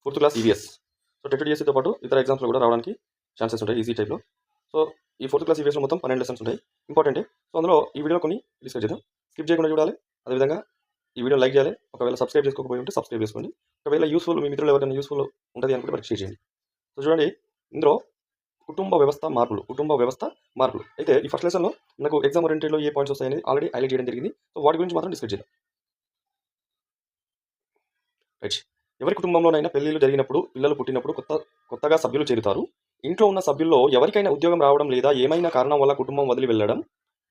Fourth class EVS. So TET డిఎస్సితో పాటు ఇతర ఎగ్జామ్స్లో కూడా రావడానికి ఛాన్సెస్ ఉంటాయి ఈజీ టైప్లో. సో ఈ ఫోర్త్ క్లాస్ ఈవీఎస్లో మొత్తం 12 లెసన్స్ ఉంటాయి, ఇంపార్టెంటే. సో అందులో ఈ వీడియో కొన్ని డిస్కస్ చేద్దాం, స్కిప్ చేయకుండా చూడాలి. అదేవిధంగా ఈ వీడియో లైక్ చేయాలి, ఒకవేళ సబ్స్క్రైబ్ చేసుకోకపోయి ఉంటే సబ్స్క్రైబ్ చేసుకోండి. ఒకవేళ యూస్ఫుల్, మీ మిత్రులు ఎవరైనా యూస్ఫుల్ ఉంటుంది అనుకుంటే మనకి షేర్ చేయండి. సో చూడండి, ఇందులో కుటుంబ వ్యవస్థ మార్పులు అయితే ఈ ఫస్ట్ లెసన్లో మనకు ఎగ్జామ్ ఓరియంటెడ్లో ఏ పాయింట్స్ వస్తాయని ఆల్రెడీ హైలైట్ చేయడం జరిగింది. సో వాటి గురించి మాత్రం డిస్కస్ చేద్దాం. రైట్. ఎవరి కుటుంబంలోనైనా పెళ్లిళ్ళు జరిగినప్పుడు, పిల్లలు పుట్టినప్పుడు కొత్తగా సభ్యులు చేరుతారు. ఇంట్లో ఉన్న సభ్యుల్లో ఎవరికైనా ఉద్యోగం రావడం లేదా ఏమైనా కారణం వల్ల కుటుంబం వదిలి వెళ్ళడం,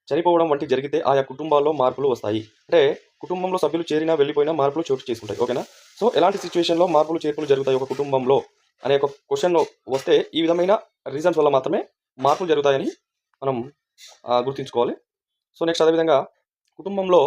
చనిపోవడం వంటి జరిగితే ఆయా కుటుంబాల్లో మార్పులు వస్తాయి. అంటే కుటుంబంలో సభ్యులు చేరినా వెళ్ళిపోయినా మార్పులు చోటు చేసుకుంటాయి. ఓకేనా? సో ఎలాంటి సిచ్యువేషన్లో మార్పులు చేర్పులు జరుగుతాయి ఒక కుటుంబంలో అనే ఒక క్వశ్చన్ వస్తే ఈ విధమైన రీజన్స్ వల్ల మాత్రమే మార్పులు జరుగుతాయని మనం గుర్తుంచుకోవాలి. సో నెక్స్ట్ అదేవిధంగా కుటుంబంలో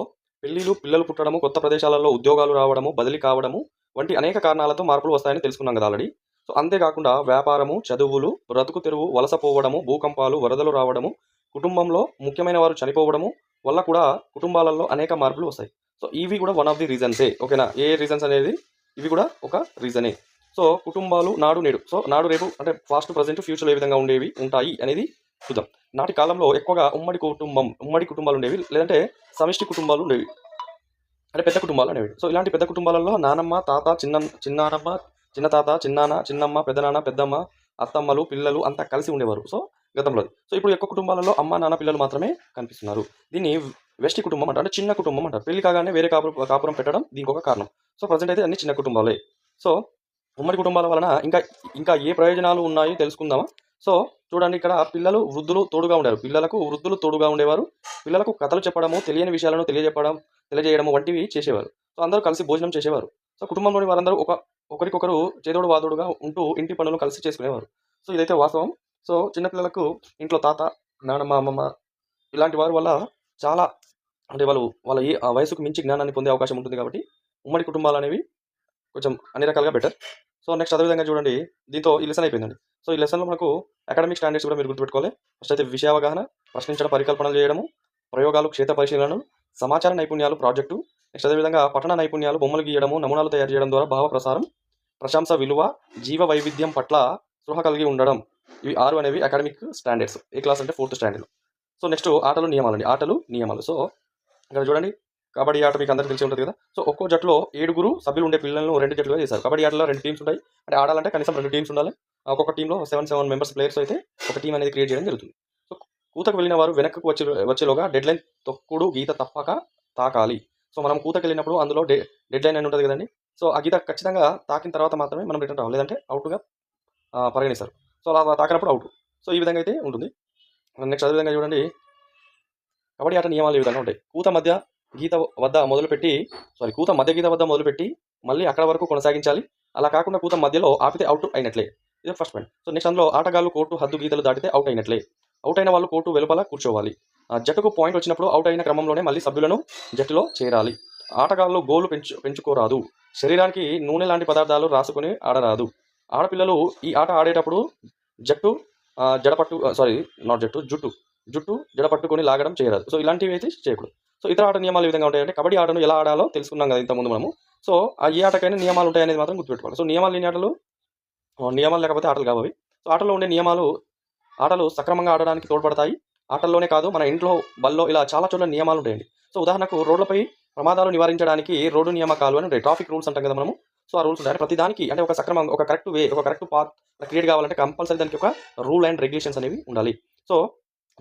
పెళ్లిళ్ళు, పిల్లలు పుట్టడము, కొత్త ప్రదేశాలలో ఉద్యోగాలు రావడము, బదిలీ కావడము వంటి అనేక కారణాలతో మార్పులు వస్తాయని తెలుసుకున్నాం కదా ఆల్రెడీ. సో అంతేకాకుండా వ్యాపారము, చదువులు, బ్రతుకు తెరువు, వలసపోవడము, భూకంపాలు, వరదలు రావడము, కుటుంబంలో ముఖ్యమైన వారు చనిపోవడము వల్ల కూడా కుటుంబాలలో అనేక మార్పులు వస్తాయి. సో ఇవి కూడా వన్ ఆఫ్ ది రీజన్సే. ఓకేనా? ఏ రీజన్స్ అనేది ఇవి కూడా ఒక రీజనే. సో కుటుంబాలు నాడు నేడు, సో నాడు రేపు అంటే పాస్ట్, ప్రజెంట్, ఫ్యూచర్లో ఏ విధంగా ఉంటాయి అనేది చూద్దాం. నాటి కాలంలో ఎక్కువగా ఉమ్మడి కుటుంబాలు ఉండేవి, లేదంటే సమిష్టి కుటుంబాలు ఉండేవి, అంటే పెద్ద కుటుంబాలు అనేవి. సో ఇలాంటి పెద్ద కుటుంబాలలో నానమ్మ, తాత, చిన్నానమ్మ, చిన్న తాత, చిన్నాన్న, చిన్నమ్మ, పెద్దనాన్న, పెద్దమ్మ, అత్తమ్మలు, పిల్లలు అంతా కలిసి ఉండేవారు. సో గతంలో. సో ఇప్పుడు ఎక్కువ కుటుంబాలలో అమ్మ, నాన్న, పిల్లలు మాత్రమే కనిపిస్తున్నారు. దీన్ని వెష్టి కుటుంబం అంటారు, అంటే చిన్న కుటుంబం అంటారు. పెళ్లి కాగానే వేరే కాపురం పెట్టడం దీనికి ఒక కారణం. సో ప్రజెంట్ అయితే అన్ని చిన్న కుటుంబాలే. సో ఉమ్మడి కుటుంబాల వలన ఇంకా ఏ ప్రయోజనాలు ఉన్నాయో తెలుసుకుందామా? సో చూడండి, ఇక్కడ పిల్లలకు వృద్ధులు తోడుగా ఉండేవారు. పిల్లలకు కథలు చెప్పడము, తెలియని విషయాలను తెలియజేయడము వంటివి చేసేవారు. సో అందరూ కలిసి భోజనం చేసేవారు. సో కుటుంబంలోని వారందరూ ఒకరికొకరు చేదోడు వాదోడుగా ఉంటూ ఇంటి పనులు కలిసి చేసుకునేవారు. సో ఇదైతే వాస్తవం. సో చిన్నపిల్లలకు ఇంట్లో తాత, నానమ్మ, అమ్మమ్మ ఇలాంటి వారి వల్ల చాలా, అంటే వాళ్ళ వయసుకు మించి జ్ఞానాన్ని పొందే అవకాశం ఉంటుంది. కాబట్టి ఉమ్మడి కుటుంబాలు అనేవి కొంచెం అన్ని రకాలుగా బెటర్. సో నెక్స్ట్ అదేవిధంగా చూడండి, దీంతో ఈ లెసన్ అయిపోయిందండి. సో ఈ లెసన్లో మనకు అకాడమిక్ స్టాండర్డ్స్ కూడా మీరు గుర్తుపెట్టుకోవాలి. ఫస్ట్ అయితే విషయ అవగాహన, ప్రశ్నించడం, పరికల్పనలు చేయడము, ప్రయోగాలు, క్షేత్ర పరిశీలనలు, సమాచార నైపుణ్యాలు, ప్రాజెక్టు. నెక్స్ట్ అదేవిధంగా పఠన నైపుణ్యాలు, బొమ్మలు గీయడము, నమూనాలు తయారు చేయడం ద్వారా భావ ప్రసారం, ప్రశంస, విలువ, జీవ వైవిధ్యం పట్ల స్పృహ కలిగి ఉండడం. ఇవి 6 అనేవి అకాడమిక్ స్టాండర్డ్స్. ఏ క్లాస్ అంటే 4th స్టాండర్డ్. సో నెక్స్ట్ ఆటలు, నియమాలు. సో ఇక్కడ చూడండి, కబడ్డీ ఆట మీకు అందరికీ తెలిసి ఉంటుంది కదా. సో ఒక్కో జట్టులో 7 సభ్యులు ఉండే పిల్లలను 2 జట్లుగా చేశారు. కబడ్డీ ఆటలో 2 టీమ్స్ ఉంటాయి. అంటే ఆడాలంటే కనీసం 2 టీమ్స్ ఉండాలి. ఒక్కొక్క టీంలో 7 మెంబర్స్ ప్లేయర్స్ అయితే ఒక టీం అనేది క్రియేట్ చేయడం జరుగుతుంది. సో కూతకు వెళ్ళిన వారు వెనక్కు వచ్చేలోగా డెడ్లైన్ తొక్కుడు గీత తప్పక తాకాలి. సో మనం కూతకు వెళ్ళినప్పుడు అందులో డెడ్లైన్ అని ఉంటుంది కదండి. సో ఆ గీత ఖచ్చితంగా తాకిన తర్వాత మాత్రమే మనం రిటర్న్ రావాలి, లేదంటే అవుట్గా పరిగణిస్తారు. సో అలా తాకినప్పుడు అవుట్. సో ఈ విధంగా అయితే ఉంటుంది. నెక్స్ట్ అదేవిధంగా చూడండి, కబడ్డీ ఆట నియమాలు ఈ విధంగా ఉంటాయి. కూత మధ్య గీత వద్ద మొదలుపెట్టి మళ్ళీ అక్కడ వరకు కొనసాగించాలి. అలా కాకుండా కూత మధ్యలో ఆపితే అవుట్ అయినట్లే. ఇది ఫస్ట్ పాయింట్. సో నెక్స్ట్ అందులో ఆటగాళ్ళు కోర్టు హద్దు గీతలు దాటితే అవుట్ అయినట్లే. అవుట్ అయిన వాళ్ళు కోర్టు వెలుపల కూర్చోవాలి. జట్టుకు పాయింట్ వచ్చినప్పుడు అవుట్ అయిన క్రమంలోనే మళ్ళీ సభ్యులను జట్టులో చేరాలి. ఆటగాళ్ళు గోలు పెంచుకోరాదు. శరీరానికి నూనె లాంటి పదార్థాలు రాసుకుని ఆడరాదు. ఆడపిల్లలు ఈ ఆట ఆడేటప్పుడు జట్టు జుట్టు జడపట్టుకొని లాగడం చేయరాదు. సో ఇలాంటివి అయితే చేయకూడదు. సో ఇతర ఆట నియమాలు ఈ విధంగా ఉంటాయంటే, కబడ్డీ ఆటను ఎలా ఆడాలో తెలుసుకున్నాం కదా ఇంతకుముందు మనము. సో ఏ ఆటకైనా నియమాలు ఉంటాయి అనేది మాత్రం గుర్తుపెట్టుకోవాలి. సో నియమాలు లేని నియమాలు లేకపోతే ఆటలు కావాలి. సో ఆటలో ఉండే ఆటలు సక్రమంగా ఆడడానికి తోడ్పడతాయి. ఆటల్లోనే కాదు, మన ఇంట్లో, బల్లో ఇలా చాలా చోట్ల నియమాలు ఉంటాయండి. సో ఉదాహరణకు రోడ్లపై ప్రమాదాలు నివారించడానికి రోడ్డు నియామకాలు అని ఉంటాయి, ట్రాఫిక్ రూల్స్ అంటాం కదా మనము. సో ఆ రూల్స్ ఉంటాయి. ప్రతి దానికి అంటే ఒక కరెక్ట్ వే, ఒక కరెక్ట్ పాత్ క్రియేట్ కావాలంటే కంపల్సరీ దానికి ఒక రూల్ అండ్ రెగ్యులేషన్స్ అనేవి ఉండాలి. సో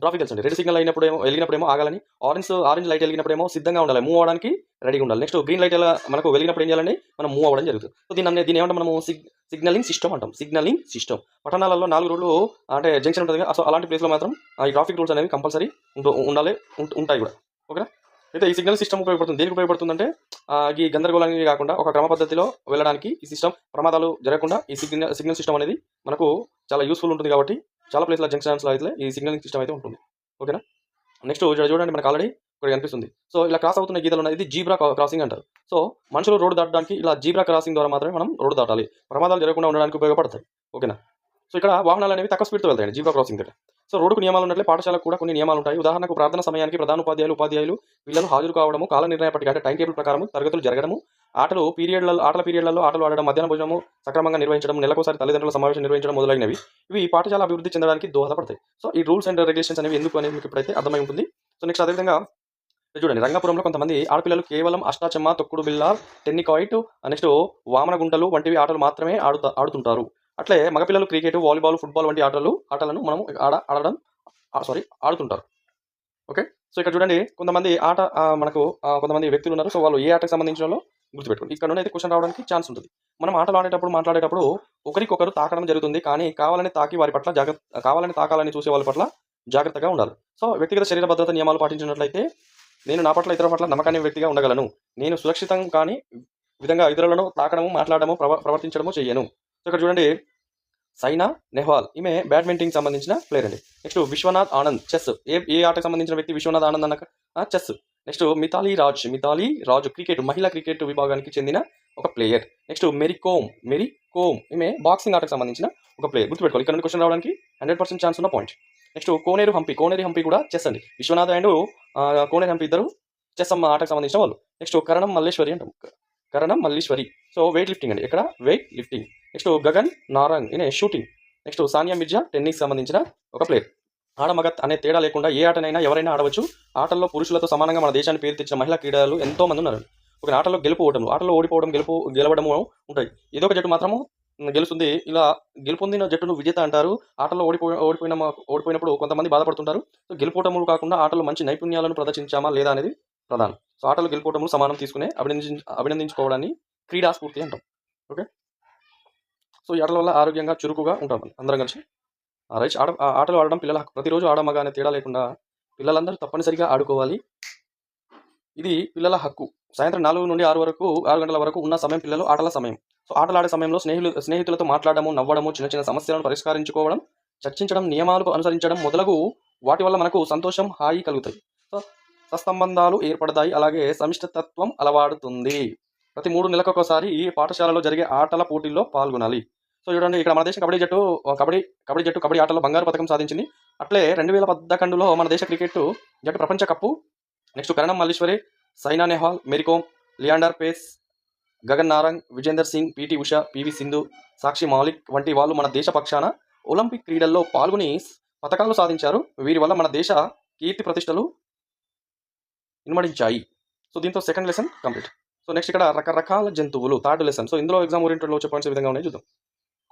ట్రాఫిక్ తెలుసండి, రెడ్ సిగ్నల్ వెలిగినప్పుడేమో ఆగాలని, ఆరెంజ్ లైట్ వెలిగినప్పుడేమో సిద్ధంగా ఉండాలి, మూవ్ అవడానికి రెడీగా ఉండాలి. నెక్స్ట్ గ్రీన్ లైట్ మనకు వెలిగినప్పుడు ఏం చేయాలండి, మనం మూవ్ అవ్వడం జరుగుతుంది. సో దీని ఏమంటే మనము సిగ్నలింగ్ సిస్టమ్ అంటాం. పట్టణాలలో 4 రోడ్లు అంటే జంక్షన్ ఉంటుంది కదా. సో అలాంటి ప్లేస్లో మాత్రం ఈ ట్రాఫిక్ రూల్స్ అనేవి కంపల్సరీ ఉంటాయి కూడా. ఓకేనా? అయితే ఈ సిగ్నల్ సిస్టమ్ దేనికి ఉపయోగపడుతుందంటే, ఈ గందరగోళానికి కాకుండా ఒక క్రమ పద్ధతిలో వెళ్ళడానికి ఈ సిస్టమ్, ప్రమాదాలు జరగకుండా ఈ సిగ్నల్ సిస్టమ్ అనేది మనకు చాలా యూస్ఫుల్ ఉంటుంది. కాబట్టి చాలా ప్లేస్ల జంక్షన్స్లో అయితే ఈ సిగ్నలింగ్ సిస్టమ్ అయితే ఉంటుంది. ఓకేనా? నెక్స్ట్ చూడండి, మనకు ఆల్రెడీ ఇక్కడ కనిపిస్తుంది. సో ఇలా క్రాస్ అవుతున్న గీతలు ఉన్నాయి, ఇది జీబ్రా క్రాసింగ్ అంటారు. సో మనుషులు రోడ్డు దాటడానికి ఇలా జీబ్రా క్రాసింగ్ ద్వారా మాత్రమే మనం రోడ్డు దాటాలి. ప్రమాదాలు జరగకుండా ఉండడానికి ఉపయోగపడతాయి. ఓకేనా? సో ఇక్కడ వాహనాలు అనేవి తక్కువ స్పీడ్తో వెళ్తాయండి జీబ్రా క్రాసింగ్ దగ్గర. సో రోడ్డుకు నియమాలు ఉన్నట్లే పాఠశాలకు కూడా కొన్ని నియమాలు ఉంటాయి. ఉదాహరణకు ప్రార్థన సమయానికి ఉపాధ్యాయులు పిల్లలు హాజరు కావడము, కాల నిర్ణయ పట్టిక అంటే టైం టేబుల్ ప్రకారం తరగతులు జరగడము, ఆటల పీరియడ్లలో ఆటలు ఆడడం, మధ్యాహ్న భోజనము సక్రమంగా నిర్వహించడం, నెలకోసారి తల్లిదండ్రుల సమావేశం నిర్వహించడం మొదలైనవి ఇవి పాఠశాల అభివృద్ధి చెందడానికి దోహదపడతాయి. సో ఈ రూల్స్ అండ్ రెగ్యులేషన్స్ అనేవి ఎందుకు అనేది మీకు ఇప్పుడైతే అర్థమై ఉంటుంది. సో నెక్స్ట్ అదేవిధంగా చూడండి, రంగపురంలో కొంతమంది ఆడపిల్లలు కేవలం అష్టాచెమ్మ, తొక్కుడు బిళ్ళ, టెన్నికాయిట్, నెక్స్ట్ వామన గుంటలు వంటివి ఆటలు మాత్రమే ఆడుతుంటారు. అట్లే మగపిల్లలు క్రికెట్, వాలీబాల్, ఫుట్బాల్ వంటి ఆటలను మనం ఆడుతుంటారు. ఓకే, సో ఇక్కడ చూడండి కొంతమంది కొంతమంది వ్యక్తులు ఉన్నారు. సో వాళ్ళు ఏ ఆటకు సంబంధించిన వాళ్ళు గుర్తుపెట్టుకోండి. ఇక్కడ నుండి అయితే క్వశ్చన్ రావడానికి ఛాన్స్ ఉంటుంది. మనం ఆటలు మాట్లాడేటప్పుడు ఒకరికొకరు తాకడం జరుగుతుంది, కానీ కావాలని తాకాలని చూసే వాళ్ళ పట్ల జాగ్రత్తగా ఉండాలి. సో వ్యక్తిగత శరీర భద్రత నియమాలు పాటించినట్లయితే నేను నా పట్ల ఇతరుల పట్ల నమ్మకాన్ని వ్యక్తిగా ఉండగలను. నేను సురక్షితం కాని విధంగా ఇతరులను తాకడము, మాట్లాడము, ప్రవర్తించడము చెయ్యను. సో ఇక్కడ చూడండి, సైనా నెహ్వాల్ ఈమె బ్యాడ్మింటన్కి సంబంధించిన ప్లేయర్ అండి. నెక్స్ట్ విశ్వనాథ్ ఆనంద్ చెస్, ఏ ఆటకు సంబంధించిన వ్యక్తి విశ్వనాథ్ ఆనంద్ అన్న చెస్. నెక్స్ట్ మితాలీ రాజు క్రికెట్, మహిళా క్రికెట్ విభాగానికి చెందిన ఒక ప్లేయర్. నెక్స్ట్ మెరీ కోమ్ ఈమె బాక్సింగ్ ఆటకు సంబంధించిన ఒక ప్లేయర్. గుర్తుపెట్టుకోవాలి, ఇక్కడ నుండి క్వశ్చన్ రావడానికి 100% ఛాన్స్ ఉన్న పాయింట్. నెక్స్ట్ కోనేరు హంపి కూడా చెస్ అండి. విశ్వనాథ్ అండ్ కోనేరు హంపి ఇద్దరు చెస్ ఆటకు సంబంధించిన వాళ్ళు. Next Karnam Malleswari so weight lifting అండి. ఇక్కడ weight lifting. Next Gagan Narang ఈయన shooting. Next Sania Mirza tennis సంబంధించిన ఒక ప్లేయర్. ఆడమగ అనే తేడా లేకుండా ఏ ఆటనైనా ఎవరైనా ఆడవచ్చు. ఆటల్లో పురుషులతో సమానంగా మన దేశాన్ని పేరు తెచ్చిన మహిళా క్రీడలు ఎంతో మంది ఉన్నారు. ఒక ఆటలో ఆటలో ఓడిపోవడం, గెలవడము ఉంటాయి. ఏదో ఒక జట్టు మాత్రము గెలుస్తుంది. ఇలా గెలుపొందిన జట్టును విజేత అంటారు. ఆటలో ఓడిపోయినప్పుడు కొంతమంది బాధపడుతుంటారు. సో గెలుపోవటములు కాకుండా ఆటలో మంచి నైపుణ్యాలను ప్రదర్శించామా లేదా అనేది ప్రధానం. సో ఆటలు గెలుపోవటములు సమానం తీసుకునే అభినందించుకోవడాన్ని క్రీడా స్ఫూర్తి అంటాం. ఓకే, సో ఈ ఆటల వల్ల ఆరోగ్యంగా చురుకుగా ఉంటాం అందరం కలిసి. రైట్, ఆటలు ఆడడం పిల్లల హక్కు. ప్రతిరోజు ఆడమగ అనే తేడా లేకుండా పిల్లలందరూ తప్పనిసరిగా ఆడుకోవాలి. ఇది పిల్లల హక్కు. సాయంత్రం 4 నుండి 6 గంటల వరకు ఉన్న సమయం పిల్లలు ఆటల సమయం. సో ఆటలాడే సమయంలో స్నేహితులతో మాట్లాడము, నవ్వడము, చిన్న సమస్యలను పరిష్కరించుకోవడం, చర్చించడం, నియమాలకు అనుసరించడం మొదలగు వాటి వల్ల మనకు సంతోషం, హాయి కలుగుతాయి. సో సత్సంబంధాలు ఏర్పడతాయి. అలాగే సమిష్టతత్వం అలవాడుతుంది. ప్రతి 3 నెలలకొకసారి ఈ పాఠశాలలో జరిగే ఆటల పోటీల్లో పాల్గొనాలి. సో చూడండి, ఇక్కడ మన దేశ కబడ్డీ జట్టు కబడ్డీ ఆటలో బంగారు పథకం సాధించింది. అట్లే 2011లో మన దేశ క్రికెట్ జట్టు ప్రపంచ cup. Next Karnam Malleswari, Saina Nehwal, Mary Kom, Leander Paes, Gagan Narang, Vijender Singh, PT Usha, PV Sindhu, Sakshi Malik వంటి వాళ్ళు మన దేశ పక్షాన ఒలింపిక్ క్రీడల్లో పాల్గొని పథకాలు సాధించారు. వీరి వల్ల మన దేశ కీర్తి ప్రతిష్టలు ఇన్మడించాయి. సో దీంతో second lesson complete. So next ఇక్కడ రకరకాల జంతువులు, థర్డ్ లెసన్. సో ఇందులో ఎగ్జామ్ ఓరియంటెడ్లో వచ్చే పాయింట్స్ ఏ విధంగా ఉన్నాయి చూద్దాం.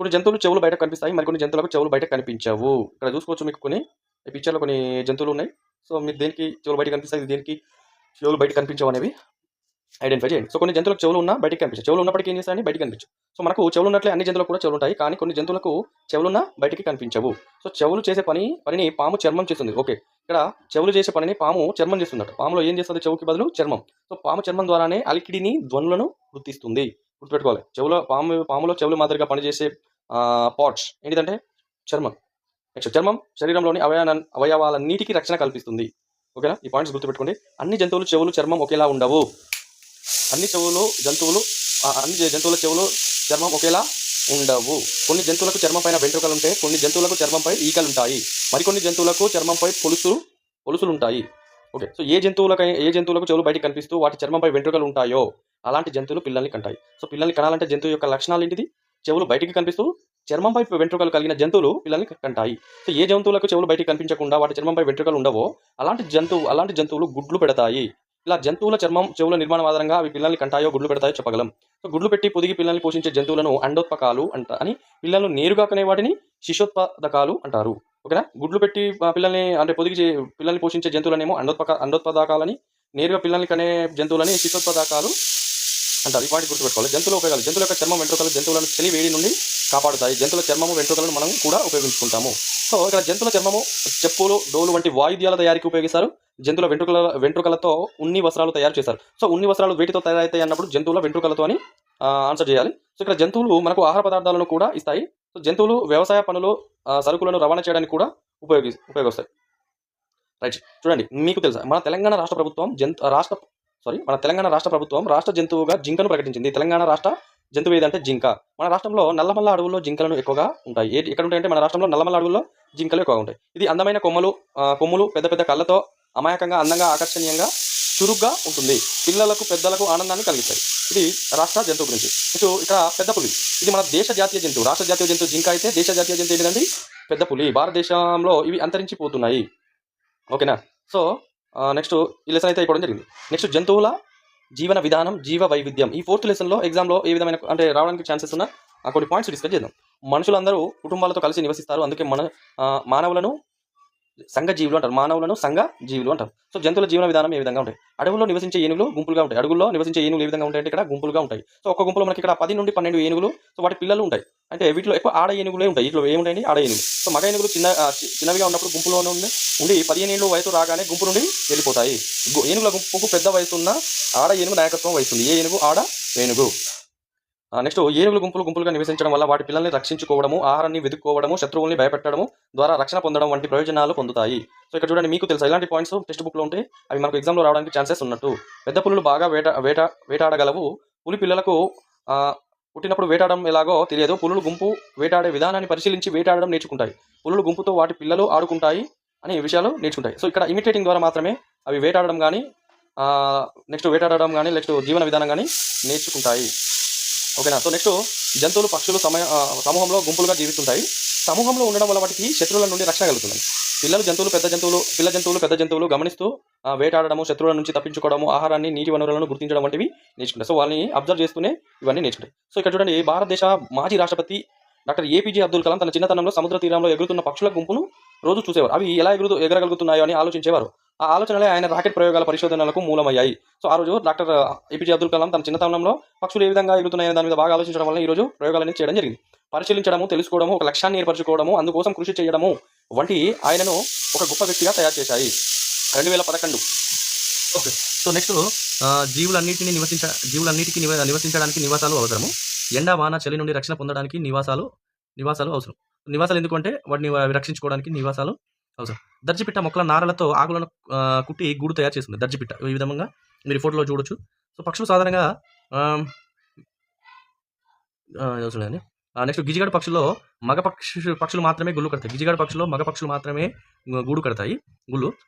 కొన్ని జంతువులు చెవులు బయట కనిపిస్తాయి, మరికొన్ని జంతువులకు చెవులు బయట కనిపించవు. ఇక్కడ చూసుకోవచ్చు, మీకు కొన్ని పిక్చర్లో కొన్ని జంతువులు ఉన్నాయి. సో మీరు దేనికి చెవులు బయట కనిపిస్తాయి, దేనికి చెవులు బయట కనిపించవు అనేవి ఐడెంటిఫై చేయండి. సో కొన్ని జంతువులకు చెవులు ఉన్నా బయటకు కనిపించాయి, చెవులు ఉన్నప్పటికీ ఏం చేస్తాయని బయటకు కనిపించవు. సో మనకు చెవులు ఉన్నట్లే అన్ని జంతువులకు కూడా చెవులు ఉంటాయి, కానీ కొన్ని జంతువులకు చెవులున్నా బయటికి కనిపించవు. సో చెవులు చేసే పనిని పాము చర్మం చేస్తుంది. ఓకే, ఇక్కడ చెవులు చేసే పనిని పాము చర్మం చేస్తుందట. పాములో ఏం చేస్తుంది? చెవుకి బదులు చర్మం. సో పాము చర్మం ద్వారానే అలికిడిని, ధ్వనులను గుర్తిస్తుంది. గుర్తుపెట్టుకోవాలి, పాములో చెవులు మాదిరిగా పనిచేసే పార్ట్స్ ఏంటిదంటే చర్మం. నెక్స్ట్ చర్మం శరీరంలోని అవయవాలన్నిటికీ రక్షణ కల్పిస్తుంది. ఓకేనా, ఈ పాయింట్స్ గుర్తుపెట్టుకోండి. అన్ని జంతువులు చెవులు, చర్మం ఒకేలా ఉండవు. అన్ని జంతువుల చెవులు, చర్మం ఒకేలా ఉండవు. కొన్ని జంతువులకు చర్మం పైన వెంట్రుకలు ఉంటాయి, కొన్ని జంతువులకు చర్మంపై ఈకలు ఉంటాయి, మరికొన్ని జంతువులకు చర్మంపై పొలుసులు ఉంటాయి. ఓకే, సో ఏ జంతువులకు చెవులు బయటికి కనిపిస్తూ వాటి చర్మంపై వెంట్రుకలు ఉంటాయో అలాంటి జంతువులు పిల్లల్ని కంటాయి. సో పిల్లల్ని కనాలంటే జంతువు యొక్క లక్షణాలు ఏంటిది? చెవులు బయటికి కనిపిస్తూ చర్మంపై వెంట్రుకలు కలిగిన జంతువులు పిల్లల్ని కంటాయి. సో ఏ జంతువులకు చెవులు బయటికి కనిపించకుండా వాటి చర్మంపై వెంట్రుకలు ఉండవో అలాంటి జంతువులు గుడ్లు పెడతాయి. ఇలా జంతువుల చెవుల నిర్మాణం ఆధారంగా అవి పిల్లల్ని కంటాయో గుడ్లు పెడతాయో చెప్పగలం. సో గుడ్లు పెట్టి పొదిగి పిల్లల్ని పోషించే జంతువులను అండోత్పకాలు అని, పిల్లలను నేరుగా కనే వాటిని శిశోత్పాదకాలు అంటారు. ఓకేనా, గుడ్లు పెట్టి పిల్లల్ని పోషించే జంతువులనేమో అండోత్పాదకాలని, నేరుగా పిల్లల్ని కనే జంతువులని శిశోత్పాదకాలు అంటారు. ఈ వాటి గుర్తుపెట్టుకోవాలి. జంతువుల ఉపయోగాలు. జంతువుల యొక్క చర్మం, వెంట్రుకలు జంతువులను చలి వేడి నుండి కాపాడుతాయి. జంతువుల చర్మము, వెంట్రుకలను మనం కూడా ఉపయోగించుకుంటాము. సో ఇక్కడ జంతువుల చర్మము చెప్పులు, డోలు వంటి వాయిద్యాల తయారీకి ఉపయోగిస్తారు. జంతువుల వెంట్రుకలతో ఉన్ని వస్త్రాలు తయారు చేస్తారు. సో ఉన్ని వస్త్రాలు వేటితో తయారైతాయి అన్నప్పుడు జంతువుల వెంట్రుకలతో అని ఆన్సర్ చేయాలి. సో ఇక్కడ జంతువులు మనకు ఆహార పదార్థాలను కూడా ఇస్తాయి. సో జంతువులు వ్యవసాయ పనులు, సరుకులను రవాణా చేయడానికి కూడా ఉపయోగిస్తాయి. రైట్, చూడండి, మీకు తెలుసా మన తెలంగాణ రాష్ట్ర ప్రభుత్వం రాష్ట్ర జంతువుగా జింకను ప్రకటించింది. తెలంగాణ రాష్ట్ర జంతువు ఏదంటే జింక. మన రాష్ట్రంలో నల్లమల్ల అడవుల్లో జింకలను ఎక్కువగా ఉంటాయి. ఎక్కడ ఉంటాయంటే మన రాష్ట్రంలో నల్లమల్ల అడవుల్లో జింకలు ఎక్కువగా ఉంటాయి. ఇది అందమైన కొమ్ములు, పెద్ద పెద్ద కళ్ళతో అమాయకంగా, అందంగా, ఆకర్షణీయంగా, చురుగ్గా ఉంటుంది. పిల్లలకు, పెద్దలకు ఆనందాన్ని కలిగిస్తాయి. ఇది రాష్ట్ర జంతువు గురించి. ఇక్కడ పెద్ద పులి. ఇది మన దేశ జాతీయ జంతువు. రాష్ట్ర జాతీయ జంతువు జింక అయితే దేశ జాతీయ జంతువు ఏంటంటే పెద్ద పులి. భారతదేశంలో ఇవి అంతరించిపోతున్నాయి. ఓకేనా. సో నెక్స్ట్ ఈ లెసన్ అయితే అయిపోవడం జరిగింది. నెక్స్ట్ జంతువుల జీవన విధానం, జీవ వైవిధ్యం. ఈ 4th లెసన్లో ఎగ్జామ్లో ఏ విధమైన అంటే రావడానికి ఛాన్సెస్ ఉన్న కొన్ని పాయింట్స్ డిస్కస్ చేద్దాం. మనుషులందరూ కుటుంబాలతో కలిసి నివసిస్తారు. అందుకే మానవులను సంఘ జీవులు అంటారు. మానవులను సంఘ జీవులు అంటారు. సో జంతువుల జీవన విధానం ఏ విధంగా ఉంటాయి? అడవుల్లో నివసించే ఏనుగులు గుంపులుగా ఉంటాయి. అడవుల్లో నివసించే ఏనుగులు ఏ విధంగా ఉంటాయంటే ఇక్కడ గుంపులుగా ఉంటాయి. సో ఒక్క గుంపులో మనకి ఇక్కడ 10 నుండి 12 ఏనుగులు, సో వాటి పిల్లలు ఉంటాయి. అంటే వీటిలో ఎక్కువ ఆడ ఏనుగులే ఉంటాయి. వీటిలో ఏముంటాయండి? ఆడ ఏనుగులు. సో మగ ఏనుగులు చిన్నవిగా ఉన్నప్పుడు గుంపులోనే ఉండి 15 ఏళ్ళు వయసు రాగానే గుంపు నుండి వెళ్ళిపోతాయి. ఏనుగుల గుంపుకు పెద్ద వయసు ఉన్న ఆడ ఏనుగు నాయకత్వం వహిస్తుంది. ఏ ఏనుగు? ఆడ ఏనుగు. నెక్స్ట్ ఏనుగులు గుంపులుగా నివసించడం వల్ల వాటి పిల్లల్ని రక్షించుకోవడము, ఆహారాన్ని వెతుక్కోవడము, శత్రువుల్ని భయపెట్టడము ద్వారా రక్షణ పొందడం వంటి ప్రయోజనాలు పొందుతాయి. సో ఇక్కడ చూడండి, మీకు తెలుసా ఇలాంటి పాయింట్స్ టెక్స్ట్ బుక్లో ఉంటే అవి మనకు ఎగ్జామ్లో రావడానికి ఛాన్సెస్ ఉన్నట్టు. పెద్ద పులులు బాగా వేటాడగలవు. పులి పిల్లలకు పుట్టినప్పుడు వేటాడడం ఎలాగో తెలియదు. పులులు గుంపు వేటాడే విధానాన్ని పరిశీలించి వేటాడడం నేర్చుకుంటాయి. పులులు గుంపుతో వాటి పిల్లలు ఆడుకుంటాయి అనే విషయాలు నేర్చుకుంటాయి. సో ఇక్కడ ఇమిటేటింగ్ ద్వారా మాత్రమే అవి వేటాడడం కానీ నెక్స్ట్ జీవన విధానం కానీ నేర్చుకుంటాయి. ఓకేనా. సో నెక్స్ట్ జంతువులు, పక్షులు సమూహంలో గుంపులుగా జీవిస్తుంటాయి. సమూహంలో ఉండడం వల్ల వాటికి శత్రువుల నుండి రక్షణ కలుగుతుంది. పిల్ల జంతువులు పెద్ద జంతువులు గమనిస్తూ వేటాడడము, శత్రువుల నుంచి తప్పించుకోవడము, ఆహారాన్ని, నీటి వనరులను గుర్తించడం వంటివి నేర్చుకుంటాయి. సో వాళ్ళని అబ్జర్వ్ చేస్తూనే ఇవన్నీ నేర్చుకుంటాయి. సో ఇక్కడ చూడండి, భారతదేశ మాజీ రాష్ట్రపతి డాక్టర్ ఏపీజే అబ్దుల్ కలాం తన చిన్నతనంలో సముద్ర తీరంలో ఎగురుతున్న పక్షుల గుంపును రోజు చూసేవారు. అవి ఎలా ఎగరగలుగుతున్నాయో అని ఆలోచించేవారు. ఆ ఆలోచనలే ఆయన రాకెట్ ప్రయోగాల పరిశోధనలకు మూలమయ్యాయి. సో ఆ రోజు డాక్టర్ ఏపీజే అబ్దుల్ కలాం తన చిన్నతనంలో పక్షులు ఏ విధంగా ఎగురుతున్నాయనే దాని మీద బాగా ఆలోచించడం వల్ల ఈ రోజు ప్రయోగాలన్నీ చేయడం జరిగింది. పరిశీలించడము, తెలుసుకోవడము, ఒక లక్ష్యాన్ని ఏర్పరచుకోవడము, అందుకోసం కృషి చేయడము వంటి ఆయనను ఒక గొప్ప వ్యక్తిగా తయారు చేశాయి. 2011. ఓకే. సో నెక్స్ట్ జీవులన్నిటికి నివసించడానికి నివాసాలు అవసరము. ఎండ, వాన, చలి నుండి రక్షణ పొందడానికి నివాసాలు అవసరం. నివాసాలు ఎందుకంటే వాటిని రక్షించుకోవడానికి నివాసాలు అవసరం. దర్జిపిట్ట మొక్కల నారలతో ఆకులను కుట్టి గూడు తయారు చేస్తుంది. దర్జిపిట్ట ఈ విధంగా మీరు ఫోటోలో చూడొచ్చు. సో పక్షులు సాధారణంగా నెక్స్ట్ గిజిగాడు పక్షుల్లో మగ పక్షులు మాత్రమే గుళ్ళు కడతాయి. గిజిగాడు పక్షుల్లో మగ పక్షులు మాత్రమే గూడు కడతాయి.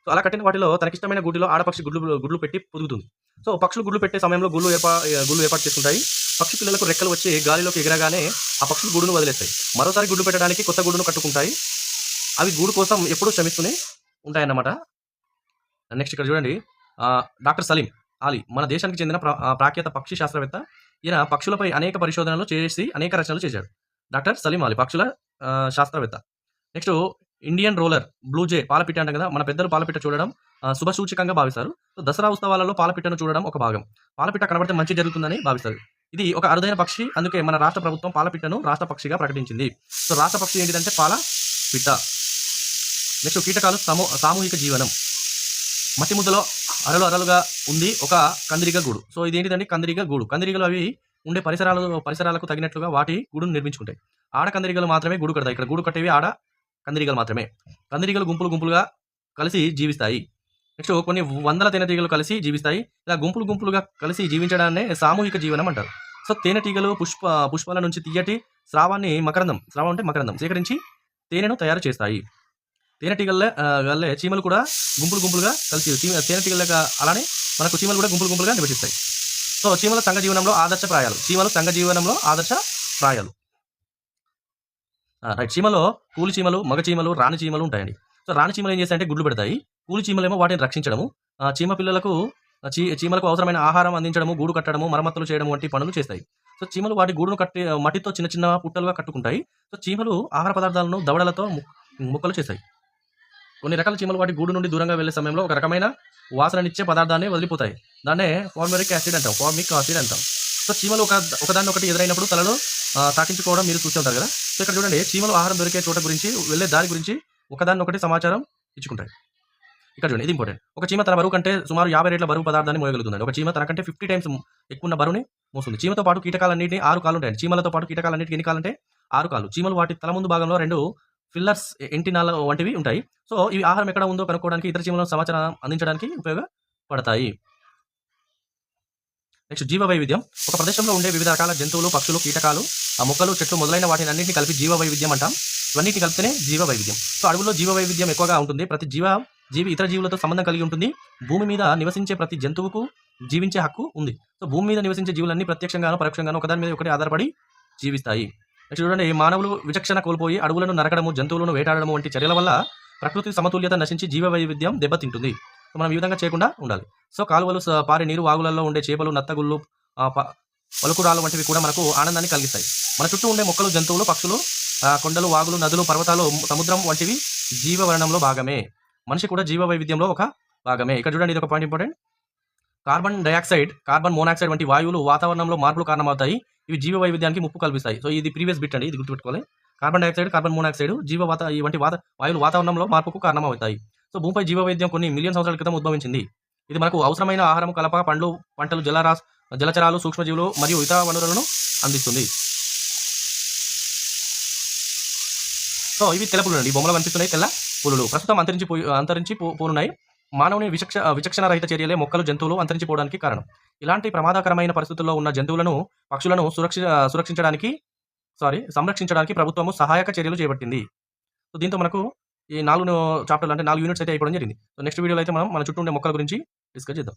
సో అలా కట్టిన వాటిలో తనకిష్టమైన గూటిలో ఆడపక్షి గుడ్లు పెట్టి పొదుగుతుంది. సో పక్షులు గుడ్లు పెట్టే సమయంలో గుళ్ళు ఏర్పాటు చేసుకుంటాయి. పక్షి పిల్లలకు రెక్కలు వచ్చి గాలిలోకి ఎగరగానే ఆ పక్షులు గూడును వదిలేస్తాయి. మరోసారి గుడ్లు పెట్టడానికి కొత్త గూడును కట్టుకుంటాయి. అవి గూడు కోసం ఎప్పుడూ శ్రమిస్తూనే ఉంటాయన్నమాట. నెక్స్ట్ ఇక్కడ చూడండి, డాక్టర్ సలీం అలీ మన దేశానికి చెందిన ప్రాఖ్యాత పక్షి శాస్త్రవేత్త. ఈయన పక్షులపై అనేక పరిశోధనలు చేసి అనేక రచనలు చేశాడు. డాక్టర్ సలీం అలీ పక్షుల శాస్త్రవేత్త. నెక్స్ట్ ఇండియన్ రోలర్ బ్లూ జే పాలపిట్ట అంటాం కదా, మన పెద్దలు పాలపిట్ట చూడడం శుభసూచకంగా భావిస్తారు. సో దసరా ఉత్సవాలలో పాలపిట్టను చూడడం ఒక భాగం. పాలపిట్ట కనబడితే మంచి జరుగుతుందని భావిస్తారు. ఇది ఒక అరుదైన పక్షి, అందుకే మన రాష్ట్ర ప్రభుత్వం పాలపిట్టను రాష్ట్ర పక్షిగా ప్రకటించింది. సో రాష్ట్ర పక్షి ఏంటిదంటే పాలపిట్ట. నెక్స్ట్ కీటకాలు సామూహిక జీవనం. మట్టి ముద్దలో అరలుగా ఉంది ఒక కందిరీగ గూడు. సో ఇదేంటిదండి? కందిరీగ గూడు. కందిరీగలు అవి ఉండే పరిసరాలకు తగినట్లుగా వాటి గూడును నిర్మించుకుంటాయి. ఆడ కందిరీగలు మాత్రమే గూడు కడతాయి. ఇక్కడ గూడు కట్టేవి ఆడ కందిరీగలు మాత్రమే. కందిరీగలు గుంపులుగా కలిసి జీవిస్తాయి. నెక్స్ట్ కొన్ని వందల తేనెటీగలు కలిసి జీవిస్తాయి. ఇలా గుంపులుగా కలిసి జీవించడాన్నే సామూహిక జీవనం అంటారు. సో తేనెటీగలు పుష్పాల నుంచి తీయటి స్రావం అంటే మకరందం సేకరించి తేనెను తయారు చేస్తాయి. తేనెటీగల్లే చీమలు కూడా గుంపులుగా కలిసి తేనెటీగల అలానే మనకు చీమలు కూడా గుంపులుగా నివసిస్తాయి. సో చీమల సంఘ జీవనంలో ఆదర్శప్రాయాలు. రైట్. చీమలో కూలి చీమలు, మగ చీమలు, రాణి చీమలు ఉంటాయండి. సో రాణి చీమలు ఏం చేస్తాయంటే గుడ్లు పెడతాయి. కూలి చీమలేమో వాటిని రక్షించడము, చీమలకు అవసరమైన ఆహారం అందించడము, గూడు కట్టడము, మరమ్మతులు చేయడం వంటి పనులు చేస్తాయి. సో చీమలు వాటి గూడును కట్టి మట్టితో చిన్న పుట్టలుగా కట్టుకుంటాయి. సో చీమలు ఆహార పదార్థాలను దవడలతో ముక్కలు చేస్తాయి. కొన్ని రకాల చీమలు వాటి గూడు నుండి దూరంగా వెళ్లే సమయంలో ఒక రకమైన వాసననిచ్చే పదార్థాన్ని వదిలిపోతాయి. దాన్నే ఫార్మిక్ యాసిడ్ అంటాం. సో చీమలు ఒకదాన్నొకటి ఎదురైనప్పుడు తలలో తాకించుకోవడం మీరు చూసి ఉంటారు కదా. సో ఇక్కడ చూడండి, చీమలు ఆహారం దొరికే చోట గురించి, వెళ్ళే దారి గురించి ఒకదాన్నొకటి సమాచారం ఇచ్చుకుంటాయి. ఇక్కడ చూడండి, ఇది ఇంపార్టెంట్. ఒక చీమ తన బరువు కంటే సుమారు 50 రెట్ల బరువు పదార్థాన్ని మోయగలుగుతుంది. ఒక చీమ తనకంటే 50 టైమ్స్ ఎక్కువ బరువుని మోస్తుంది. చీమతో పాటు కీటకాలన్నింటినీ 6 కాళ్ళు ఉంటాయి. చీమలతో పాటు కీటకాలన్నింటికి ఎన్ని కాళ్ళు అంటే 6 కాళ్ళు. చీమలు వాటి తల ముందు భాగంలో 2 ఫిల్లర్స్, ఎంటినాల వంటివి ఉంటాయి. సో ఇవి ఆహారం ఎక్కడ ఉందో కనుక్కోవడానికి, ఇతర చీమలను సమాచారం అందించడానికి ఉపయోగపడతాయి. నెక్స్ట్ జీవ వైవిధ్యం. ఒక ప్రదేశంలో ఉండే వివిధ రకాల జంతువులు, పక్షులు, కీటకాలు, మొక్కలు, చెట్లు మొదలైన వాటిని అన్నింటినీ కలిపి జీవ వైవిధ్యం అంటాం. ఇవన్నిటిని కలిపితేనే జీవ వైవిధ్యం. సో అడవుల్లో జీవ వైవిధ్యం ఎక్కువగా ఉంటుంది. ప్రతి జీవి ఇతర జీవులతో సంబంధం కలిగి ఉంటుంది. భూమి మీద నివసించే ప్రతి జంతువుకు జీవించే హక్కు ఉంది. సో భూమి మీద నివసించే జీవులన్నీ ప్రత్యక్షంగానో పరోక్షంగానో ఒకదాని మీద ఒకటి ఆధారపడి జీవిస్తాయి. నెక్స్ట్ చూడండి, మానవులు విచక్షణ కోల్పోయి అడవులను నరకడము, జంతువులను వేటాడడం వంటి చర్యల వల్ల ప్రకృతి సమతుల్యత నశించి జీవ వైవిధ్యం దెబ్బతింటుంది. సో మనం ఈ విధంగా చేయకుండా ఉండాలి. సో కాలువలు, పారే నీరు, వాగులలో ఉండే చేపలు, నత్తగుళ్ళు, పలుకురాలు వంటివి కూడా మనకు ఆనందాన్ని కలిగిస్తాయి. మన చుట్టూ ఉండే మొక్కలు, జంతువులు, పక్షులు, కొండలు, వాగులు, నదులు, పర్వతాలు, సముద్రం వంటివి జీవవర్ణంలో భాగమే. మనిషి కూడా జీవ వైవిధ్యంలో ఒక భాగమే. ఇక్కడ చూడండి, ఇది ఒక point important. Carbon dioxide, carbon monoxide వంటి వాయువులు వాతావరణంలో మార్పులు కారణమవుతాయి. ఇవి జీవ వైవిధ్యానికి ముప్పు కల్పిస్తాయి. సో ఇది ప్రీవియస్ బిట్ అండి, ఇది గుర్తుపెట్టుకోవాలి. కార్బన్ డయాక్సైడ్, కార్బన్ మోనాక్సైడ్ వంటి వాయువులు వాతావరణంలో మార్పుకు కారణమవుతాయి. సో భూమిపై జీవ వైవిధ్యం కొన్ని మిలియన్ సంవత్సరాల క్రితం ఉద్భవించింది. ఇది మనకు అవసరమైన ఆహారం, కలప, పండ్లు, పంటలు, జలచరాలు, సూక్ష్మజీవులు మరియు ఇతర వనరులను అందిస్తుంది. సో ఇవి తెల్ల పులులు అండి. బొమ్మలు కనిపిస్తున్నాయి తెల్ల పులులు. ప్రస్తుతం అంతరించి పోనున్నాయి. మానవుని విచక్షణ రహిత చర్యలే మొక్కలు, జంతువులు అంతరించిపోవడానికి కారణం. ఇలాంటి ప్రమాదకరమైన పరిస్థితుల్లో ఉన్న జంతువులను, పక్షులను సంరక్షించడానికి ప్రభుత్వము సహాయక చర్యలు చేపట్టింది. సో దీంతో మనకు ఈ 4 చాప్టర్లు అంటే 4 యూనిట్స్ అయితే అయిపోవడం జరిగింది. సో నెక్స్ట్ వీడియోలో అయితే మనం మన చుట్టూ ఉండే మొక్కల గురించి డిస్కస్ చేద్దాం.